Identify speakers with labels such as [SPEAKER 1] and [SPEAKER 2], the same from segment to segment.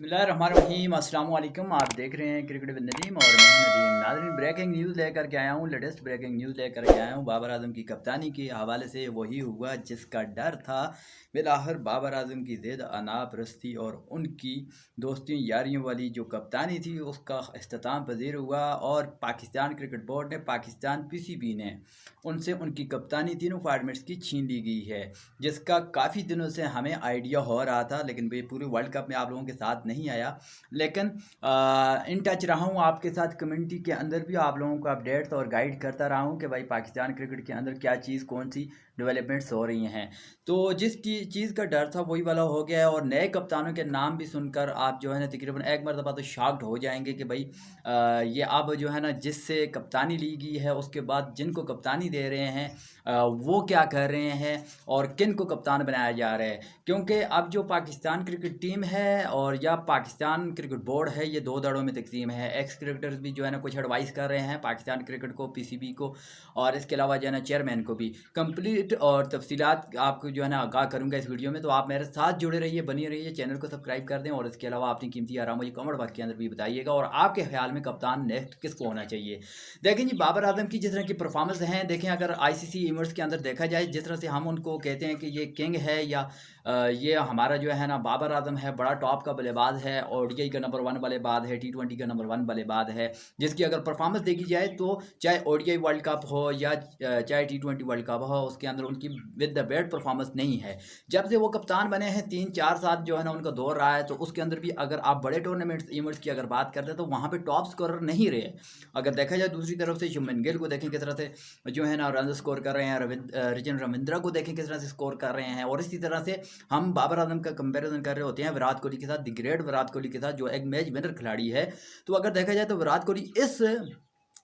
[SPEAKER 1] बिस्मिल्लाहिर्रहमानिर्रहीम अस्सलाम वालेकुम। आप देख रहे हैं क्रिकेट विद नदीम और मैं हूं नदीम। नाज़रीन, ब्रेकिंग न्यूज़ लेकर के आया हूं, लेटेस्ट ब्रेकिंग न्यूज़ लेकर के आया हूं। बाबर आजम की कप्तानी के हवाले से वही हुआ जिसका डर था। बिलाखिर बाबर आजम की ज़िद, अना परस्ती और उनकी दोस्ती यारियों वाली जो कप्तानी थी उसका अख्ताम पज़ीर हुआ और पाकिस्तान क्रिकेट बोर्ड ने, पाकिस्तान PCB ने उनसे उनकी कप्तानी तीनों फॉर्मेट्स की छीन ली गई है, जिसका काफ़ी दिनों से हमें आइडिया हो रहा था, लेकिन भाई पूरे वर्ल्ड कप में आप लोगों के साथ नहीं आया। लेकिन इन टच रहा हूँ आपके साथ, कम्युनिटी के अंदर भी आप लोगों को अपडेट्स और गाइड करता रहा हूँ कि भाई पाकिस्तान क्रिकेट के अंदर क्या चीज़, कौन सी डेवलपमेंट्स हो रही हैं। तो जिस चीज़ का डर था वही वाला हो गया है और नए कप्तानों के नाम भी सुनकर आप जो है ना तकरीबन एक मरतबा तो शॉक्ड हो जाएंगे कि भाई ये अब जो है ना जिससे कप्तानी ली गई है उसके बाद जिनको कप्तानी दे रहे हैं वो क्या कर रहे हैं और किन को कप्तान बनाया जा रहा है। क्योंकि अब जो पाकिस्तान क्रिकेट टीम है और या पाकिस्तान क्रिकेट बोर्ड है, ये दो दड़ों में तकसीम है। एक्स क्रिकेटर्स भी जो है ना कुछ एडवाइस कर रहे हैं पाकिस्तान क्रिकेट को, PCB को, और इसके अलावा जो है ना चेयरमैन को भी। कंप्लीट और तफसीलात आपको जो है ना आगाह करूँगा इस वीडियो में, तो आप मेरे साथ जुड़े रहिए, बनी रहिए, चैनल को सब्सक्राइब कर दें और इसके अलावा अपनी कीमती आराम मुझे कमेंट बॉक्स के अंदर भी बताइएगा और आपके ख्याल में कप्तान नेक्स्ट किसको होना चाहिए। देखें जी, बाबर आजम की जिस तरह की परफॉर्मेंस है, देखें अगर ICC इवेंट्स के अंदर देखा जाए, जिस तरह से हम उनको कहते हैं कि ये किंग है या ये हमारा जो है ना बाबर आजम है, बड़ा टॉप का बल्लेबाज है, ODI का नंबर 1 बल्लेबाज है, T20 का नंबर 1 बल्लेबाज है, जिसकी अगर परफॉर्मेंस देखी जाए तो चाहे ODI वर्ल्ड कप हो या चाहे T20 वर्ल्ड कप हो, उसके अंदर उनकी विद द बेड परफॉर्मेंस नहीं है। जब से वो कप्तान बने हैं 3-4 साल जो है ना उनका दौर रहा है, तो उसके अंदर भी अगर आप बड़े टूर्नामेंट्स इवेंट्स की अगर बात करते हैं तो वहाँ पर टॉप स्कोरर नहीं रहे। अगर देखा जाए दूसरी तरफ से शुभमन गिल को देखें किस तरह से जो है ना रन स्कोर कर रहे हैं, रविचंद्रन रविंद्रा को देखें किस तरह से स्कोर कर रहे हैं, और इसी तरह से हम बाबर आजम का कंपैरिजन कर रहे होते हैं विराट कोहली के साथ, द ग्रेट विराट कोहली के साथ, जो एक मैच विनर खिलाड़ी है। तो अगर देखा जाए तो विराट कोहली इस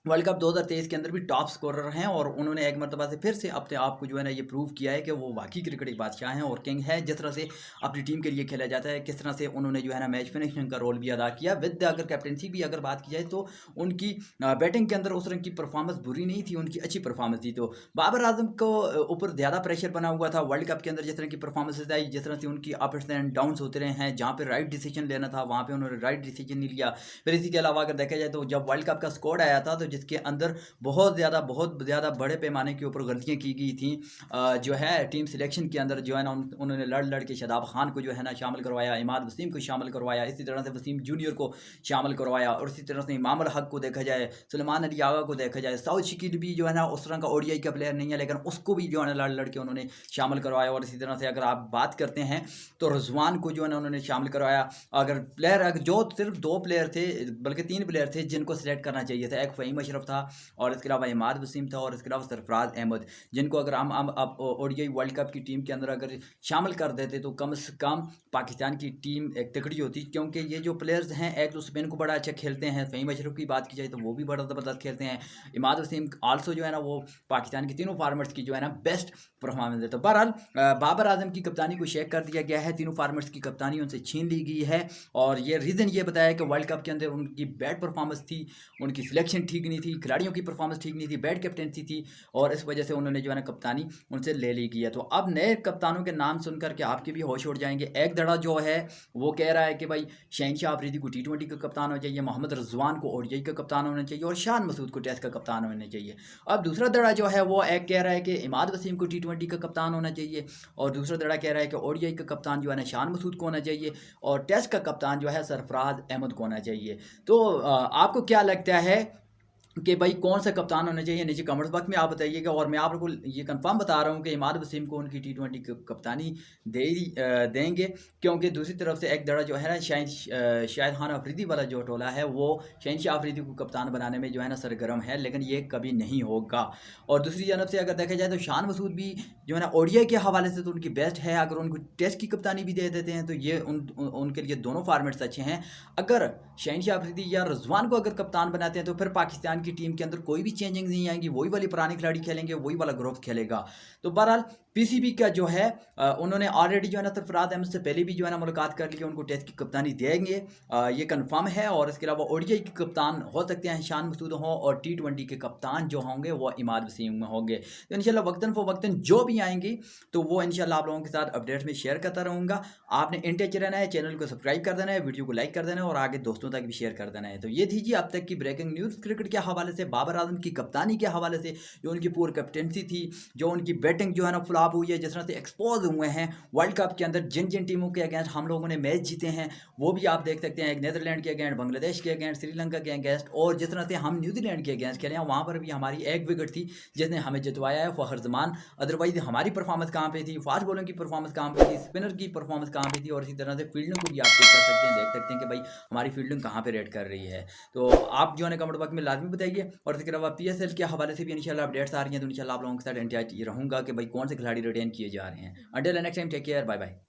[SPEAKER 1] वर्ल्ड कप 2023 के अंदर भी टॉप स्कोरर हैं और उन्होंने एक मरतबा से फिर से अपने आप को जो है ना ये प्रूव किया है कि वो वाकई क्रिकेट के बादशाह हैं और किंग है। जिस तरह से अपनी टीम के लिए खेला जाता है, किस तरह से उन्होंने जो है ना मैच फिनिशिंग का रोल भी अदा किया। विद अगर कैप्टनसी भी अगर बात की जाए तो उनकी बैटिंग के अंदर उस रंग की परफॉर्मेंस बुरी नहीं थी, उनकी अच्छी परफॉर्मेंस थी। तो बाबर आजम को ऊपर ज़्यादा प्रेशर बना हुआ था वर्ल्ड कप के अंदर, जिस तरह की परफॉर्मेंस आई, जिस तरह से उनकी अप्स एंड डाउन्स होते रहे हैं, जहाँ पर राइट डिसीजन लेना था वहाँ पर उन्होंने राइट डिसीजन नहीं लिया। फिर इसी के अलावा अगर देखा जाए तो जब वर्ल्ड कप का स्क्वाड आया था तो जिसके अंदर बहुत ज़्यादा बड़े पैमाने के ऊपर गलतियां की गई थी, जो है टीम सिलेक्शन के अंदर जो है ना उन्होंने लड़ के शादाब खान को जो है ना शामिल करवाया, इमाद वसीम को शामिल करवाया, इसी तरह से वसीम जूनियर को शामिल करवाया, और इसी तरह से इमाम अल हक को देखा जाए, सुलेमान अली आगा को देखा जाए, साउथ शकील भी जो है ना उस तरह का ODI का प्लेयर नहीं है, लेकिन उसको भी जो है ना लड़ के उन्होंने शामिल करवाया। और इसी तरह से अगर आप बात करते हैं तो रिजवान को जो है ना उन्होंने शामिल करवाया। अगर जो सिर्फ 2 प्लेयर थे, बल्कि 3 प्लेयर थे जिनको सिलेक्ट करना चाहिए था, एक फ़हीम अशरफ था और इसके अलावा इमाद वसीम था और इसके अलावा सरफराज अहमद, जिनको अगर हम अब ODI वर्ल्ड कप की टीम के अंदर अगर शामिल कर देते तो कम से कम पाकिस्तान की टीम एक तगड़ी होती। क्योंकि ये जो प्लेयर्स हैं, एक तो स्पिन को बड़ा अच्छा खेलते हैं, फ़हीम अशरफ की बात की जाए तो वो भी बड़ा ज़बरदस्त खेलते हैं, इमाद वसीम आल्सो जो है ना वो पाकिस्तान की तीनों फार्मेट्स की जो है ना बेस्ट परफॉर्मेंस है। तो बहरहाल बाबर आजम की कप्तानी को शेक कर दिया गया है, तीनों फार्मेट्स की कप्तानी उनसे छीन ली गई है और ये रीज़न ये बताया कि वर्ल्ड कप के अंदर उनकी बैड परफॉर्मेंस थी, उनकी सिलेक्शन ठीक नहीं थी, खिलाड़ियों की परफॉर्मेंस ठीक नहीं थी, बैड कैप्टनसी थी और इस वजह से उन्होंने जो है ना कप्तानी उनसे ले ली गई है। तो अब नए कप्तानों के नाम सुनकर के आपके भी होश उड़ जाएंगे। एक धड़ा जो है वो कह रहा है कि भाई शहनशाह अफरीदी को T20 का कप्तान होना चाहिए, मोहम्मद रिजवान को ODI का कप्तान होना चाहिए और शान मसूद को टेस्ट का कप्तान होना चाहिए। अब दूसरा धड़ा जो है वो एक कह रहा है कि इमाद वसीम को T20 का कप्तान होना चाहिए और दूसरा धड़ा कह रहा है कि ODI का कप्तान जो है ना शान मसूद को होना चाहिए और टेस्ट का कप्तान जो है सरफराज अहमद को होना चाहिए। तो आपको क्या लगता है कि भाई कौन सा कप्तान होना चाहिए? नीचे कमेंट्स बॉक्स में आप बताइएगा। और मैं आपको ये कंफर्म बता रहा हूँ कि इमाद वसीम को उनकी T20 की कप्तानी देंगे, क्योंकि दूसरी तरफ से एक दड़ा जो है ना शाहिद खान अफरीदी वाला जो टोला है वो शहनशाह अफरीदी को कप्तान बनाने में जो है ना सरगर्म है, लेकिन ये कभी नहीं होगा। और दूसरी जानब से अगर देखा जाए तो शान मसूद भी जो है ना ODI के हवाले से तो उनकी बेस्ट है, अगर उनको टेस्ट की कप्तानी भी दे देते हैं तो ये उनके लिए दोनों फार्मेट्स अच्छे हैं। अगर शहनशाह अफरीदी या रिजवान को अगर कप्तान बनाते हैं तो फिर पाकिस्तान की टीम के अंदर कोई भी चेंजिंग नहीं आएंगी, वही वाली पुरानी खिलाड़ी खेलेंगे, वही वाला ग्रुप खेलेगा। तो बहरहाल पीसीबी का जो है उन्होंने ऑलरेडी जो है ना सरफराज अहमद से पहले भी जो है ना मुलाकात कर ली, उनको टेस्ट की कप्तानी देंगे, ये कंफर्म है। और इसके अलावा ओडीआई के कप्तान हो सकते हैं शान मसूद हों, और T20 के कप्तान जो होंगे वो इमाद वसीम होंगे। तो इंशाल्लाह वक्तन फ़वक्तन जो भी आएंगी तो वो इंशाल्लाह आप लोगों के साथ अपडेट्स में शेयर करता रहूँगा। आपने इन टच रहना है, चैनल को सब्सक्राइब कर देना है, वीडियो को लाइक कर देना है और आगे दोस्तों तक भी शेयर कर देना है। तो ये थी जी अब तक की ब्रेकिंग न्यूज़ क्रिकेट के हवाले से, बाबर आजम की कप्तानी के हवाले से, जो उनकी पूरी कैप्टनसी थी, जो उनकी बैटिंग जो है ना फ्लॉप हुई है, जिस तरह से एक्सपोज हुए हैं वर्ल्ड कप के अंदर, जिन जिन टीमों के अगेंस्ट हम लोगों ने मैच जीते हैं वो भी आप देख सकते हैं। एक नीदरलैंड के अगेंस्ट, बांग्लादेश के अगेंस्ट, श्रीलंका के अगेंस्ट, और जिस तरह से हम न्यूजीलैंड के अगेंस्ट खेले हैं वहाँ पर भी हमारी एक विकेट थी जिसने हमें जितवाया है, फखर जमान। अदरवाइज हमारी परफॉर्मेंस कहाँ पे थी, फास्ट बॉलिंग की परफॉर्मेंस कहाँ पे थी, स्पिनर की परफॉर्मेंस कहाँ पे थी, और इसी तरह से फील्डिंग को भी आप चेक कर सकते हैं, देख सकते हैं कि भाई हमारी फील्डिंग कहाँ पे रेट कर रही है। तो आप जो है कमेंट बॉक्स में लाजमी बताइए। और इसके अलावा PSL के हवाले से भी इंशाल्लाह अपडेट्स आ रही हैं, तो इंशाल्लाह आप लोगों के साथ रहूँगा कि भाई कौन से खिलाड़ी रिटेन किए जा रहे हैं। Until next time, take care, bye bye.